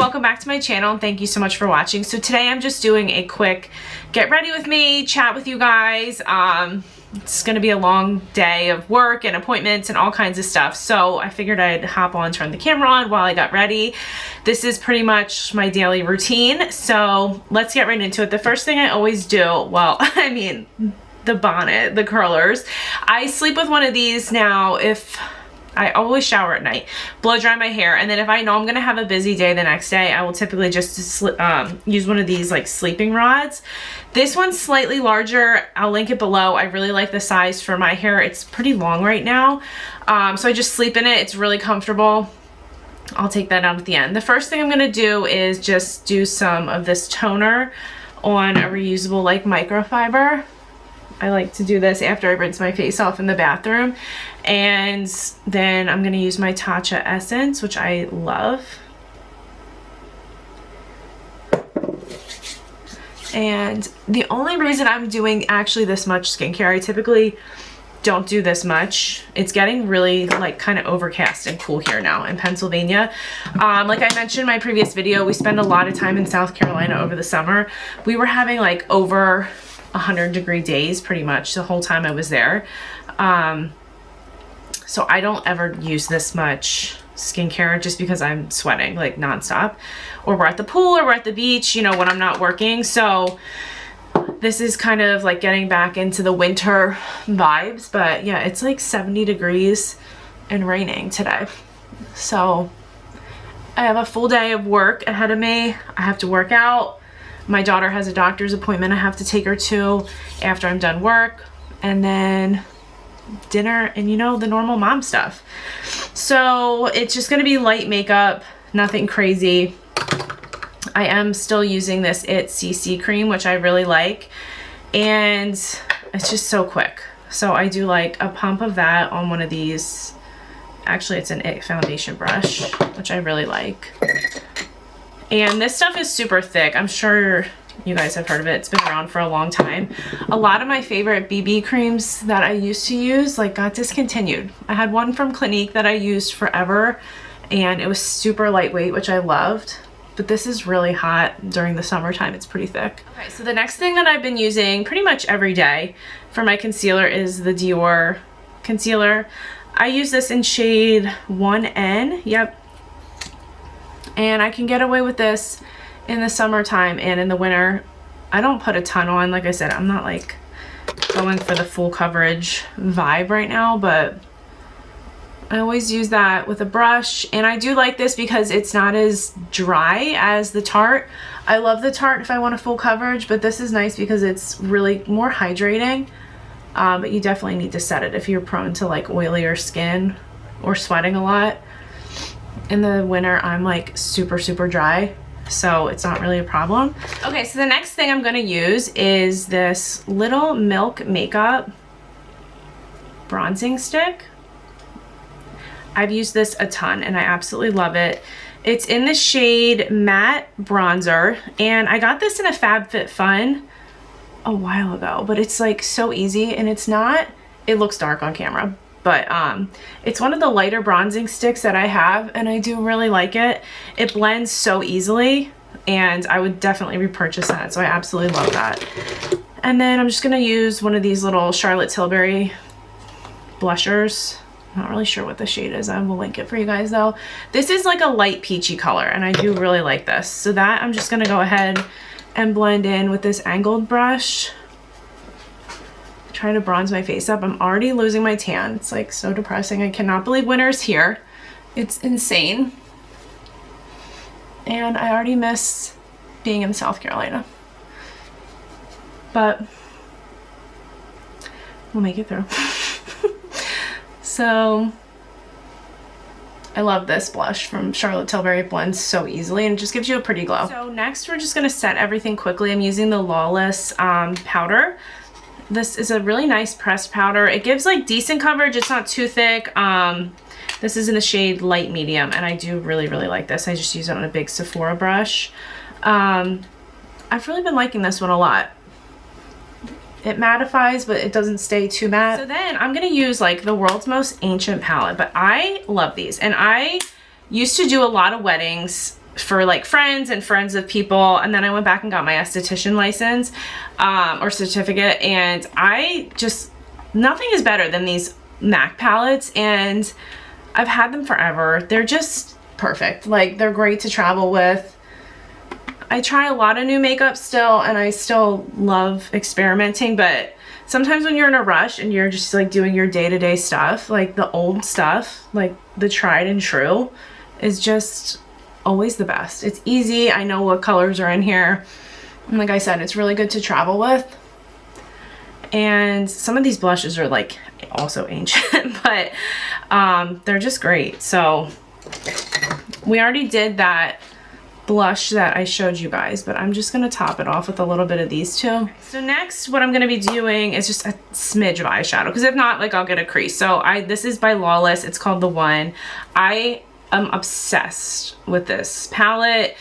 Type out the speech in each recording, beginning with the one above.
welcome back to my channel and thank you so much for watching. So today I'm just doing a quick get ready with me, chat with you guys. It's gonna be a long day of work and appointments and all kinds of stuff, so I figured I'd hop on, turn the camera on while I got ready. This is pretty much my daily routine, so let's get right into it. The first thing I always do, well, I mean, the bonnet, the curlers. I sleep with one of these now. If I always shower at night, blow dry my hair, and then if I know I'm gonna have a busy day the next day, I will typically just use one of these like sleeping rods. This one's slightly larger. I'll link it below. I really like the size for my hair. It's pretty long right now, so I just sleep in it. It's really comfortable. I'll take that out at the end. The first thing I'm gonna do is just do some of this toner on a reusable like microfiber. I like to do this after I rinse my face off in the bathroom. And then I'm gonna use my Tatcha essence, which I love. And the only reason I'm doing actually this much skincare, I typically don't do this much. It's getting really like kind of overcast and cool here now in Pennsylvania. Like I mentioned in my previous video, we spend a lot of time in South Carolina over the summer. We were having like over 100-degree days pretty much the whole time I was there. So I don't ever use this much skincare just because I'm sweating like nonstop, or we're at the pool or we're at the beach, you know, when I'm not working. So this is kind of like getting back into the winter vibes, but yeah, it's like 70 degrees and raining today. So I have a full day of work ahead of me. I have to work out. My daughter has a doctor's appointment I have to take her to after I'm done work, and then dinner and, you know, the normal mom stuff. So it's just gonna be light makeup, nothing crazy. I am still using this It CC cream, which I really like, and it's just so quick. So I do like a pump of that on one of these. Actually, it's an It foundation brush, which I really like. And this stuff is super thick. I'm sure you guys have heard of it. It's been around for a long time. A lot of my favorite BB creams that I used to use like got discontinued. I had one from Clinique that I used forever, and it was super lightweight, which I loved. But this is really hot during the summertime. It's pretty thick. Okay, so the next thing that I've been using pretty much every day for my concealer is the Dior concealer. I use this in shade 1N. Yep. And I can get away with this in the summertime and in the winter. I don't put a ton on. Like I said, I'm not like going for the full coverage vibe right now, but I always use that with a brush. And I do like this because it's not as dry as the Tarte. I love the Tarte if I want a full coverage, but this is nice because it's really more hydrating. But you definitely need to set it if you're prone to like oilier skin or sweating a lot. In the winter, I'm like super dry, so it's not really a problem. Okay, so the next thing I'm gonna use is this Little Milk Makeup bronzing stick. I've used this a ton and I absolutely love it. It's in the shade Matte Bronzer, and I got this in a FabFitFun a while ago, but it's like so easy, and it's not, it looks dark on camera, but it's one of the lighter bronzing sticks that I have, and I do really like it. It blends so easily, and I would definitely repurchase that, so I absolutely love that. And then I'm just gonna use one of these little Charlotte Tilbury blushers. I'm not really sure what the shade is. I will link it for you guys though. This is like a light peachy color, and I do really like this. So that I'm just gonna go ahead and blend in with this angled brush. Trying to bronze my face up. I'm already losing my tan. It's like so depressing. I cannot believe winter's here. It's insane. And I already miss being in South Carolina. But we'll make it through. So I love this blush from Charlotte Tilbury. It blends so easily and it just gives you a pretty glow. So next we're just gonna set everything quickly. I'm using the Lawless powder. This is a really nice pressed powder. It gives like decent coverage. It's not too thick. This is in the shade Light Medium, and I do really like this. I just use it on a big Sephora brush. I've really been liking this one a lot. It mattifies, but it doesn't stay too matte. So then I'm gonna use like the world's most ancient palette, but I love these. And I used to do a lot of weddings for like friends and friends of people. And then I went back and got my esthetician license or certificate, and nothing is better than these MAC palettes, and I've had them forever. They're just perfect. Like, they're great to travel with. I try a lot of new makeup still, and I still love experimenting, but sometimes when you're in a rush and you're just like doing your day-to-day stuff, like the old stuff, like the tried and true, is just always the best. It's easy. I know what colors are in here. And like I said, it's really good to travel with. And some of these blushes are like also ancient, but they're just great. So we already did that blush that I showed you guys, but I'm just gonna top it off with a little bit of these two. So next, what I'm gonna be doing is just a smidge of eyeshadow, because if not, like, I'll get a crease. So this is by Lawless. It's called The One. I am obsessed with this palette.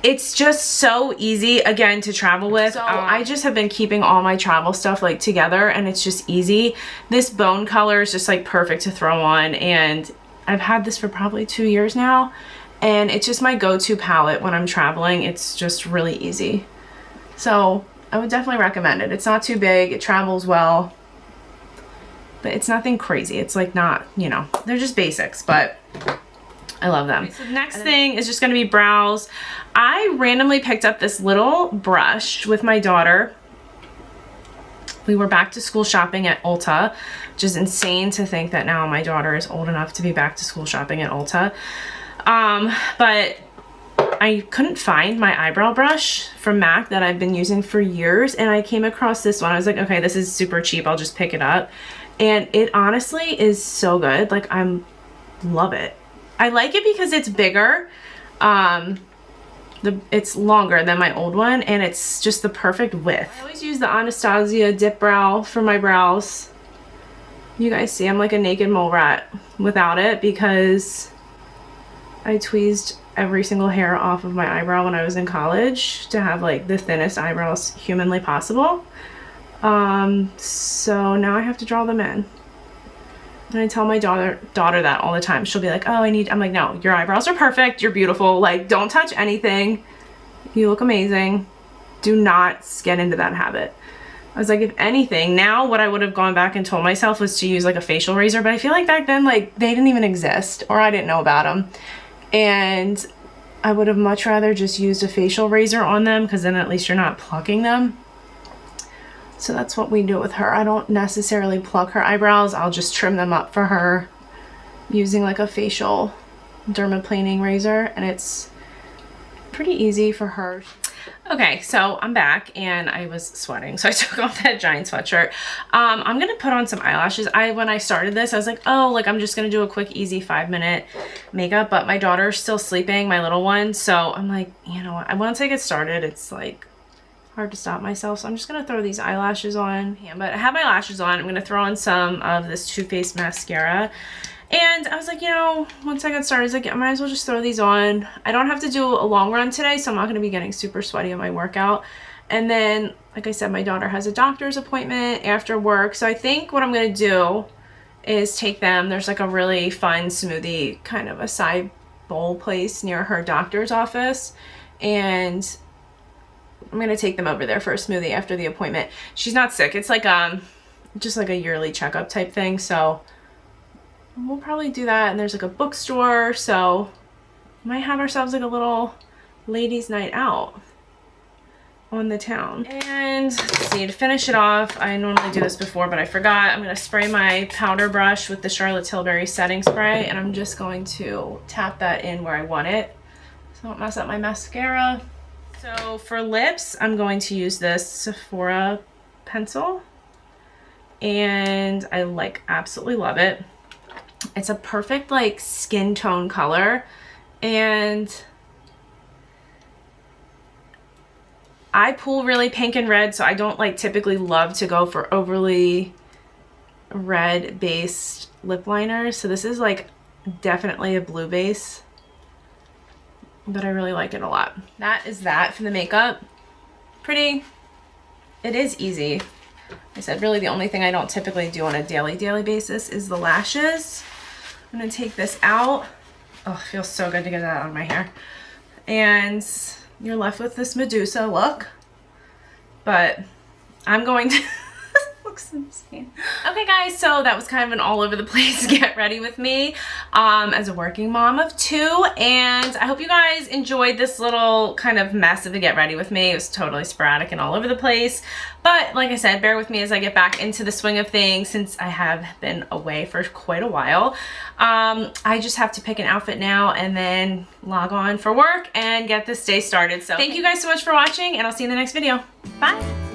It's just so easy, again, to travel with. So I just have been keeping all my travel stuff like together, and it's just easy. This bone color is just like perfect to throw on, and I've had this for probably 2 years now, and it's just my go-to palette when I'm traveling. It's just really easy. So I would definitely recommend it. It's not too big, it travels well, but it's nothing crazy. It's like not, you know, they're just basics, but I love them. Okay, so the next thing is just gonna be brows. I randomly picked up this little brush with my daughter. We were back to school shopping at Ulta, which is insane to think that now my daughter is old enough to be back to school shopping at Ulta. But I couldn't find my eyebrow brush from MAC that I've been using for years, and I came across this one. I was like, okay, this is super cheap, I'll just pick it up. And it honestly is so good. Like, love it. I like it because it's bigger. It's longer than my old one, and it's just the perfect width. I always use the Anastasia Dip Brow for my brows. You guys see I'm like a naked mole rat without it, because I tweezed every single hair off of my eyebrow when I was in college to have like the thinnest eyebrows humanly possible. So now I have to draw them in. And I tell my daughter that all the time. She'll be like, oh, I'm like, no, your eyebrows are perfect. You're beautiful. Like, don't touch anything. You look amazing. Do not get into that habit. I was like, if anything, now what I would have gone back and told myself was to use like a facial razor, but I feel like back then, like, they didn't even exist, or I didn't know about them. And I would have much rather just used a facial razor on them, because then at least you're not plucking them. So that's what we do with her. I don't necessarily pluck her eyebrows. I'll just trim them up for her using like a facial dermaplaning razor, and it's pretty easy for her. Okay, so I'm back and I was sweating, so I took off that giant sweatshirt. I'm gonna put on some eyelashes. When I started this, I was like, oh, like I'm just gonna do a quick, easy 5-minute makeup, but my daughter's still sleeping, my little one, so I'm like, you know what, once I get started, it's like hard to stop myself, so I'm just gonna throw these eyelashes on. Yeah, but I have my lashes on. I'm gonna throw on some of this Too Faced mascara, and I was like, you know, once I got started, I was like, I might as well just throw these on. I don't have to do a long run today, so I'm not gonna be getting super sweaty on my workout. And then, like I said, my daughter has a doctor's appointment after work, so I think what I'm gonna do is take them. There's like a really fun smoothie, kind of a side bowl place near her doctor's office, and I'm gonna take them over there for a smoothie after the appointment. She's not sick. It's like just like a yearly checkup type thing, so we'll probably do that. And there's like a bookstore, so we might have ourselves like a little ladies' night out on the town. And let's see, to finish it off, I normally do this before, but I forgot. I'm gonna spray my powder brush with the Charlotte Tilbury setting spray, and I'm just going to tap that in where I want it, so I don't mess up my mascara. So for lips, I'm going to use this Sephora pencil, and I like absolutely love it. It's a perfect like skin tone color, and I pull really pink and red, so I don't like typically love to go for overly red based lip liners. So this is like definitely a blue base, but I really like it a lot. That is that for the makeup. Pretty, it is easy. Like I said, really the only thing I don't typically do on a daily basis is the lashes. I'm gonna take this out Oh, it feels so good to get that on my hair. And you're left with this Medusa look. But I'm going to... looks insane. Okay guys, so that was kind of an all over the place get ready with me as a working mom of 2, and I hope you guys enjoyed this little kind of mess of a get ready with me. It was totally sporadic and all over the place, but like I said, bear with me as I get back into the swing of things since I have been away for quite a while. I just have to pick an outfit now and then log on for work and get this day started. So thank you guys so much for watching, and I'll see you in the next video. Bye!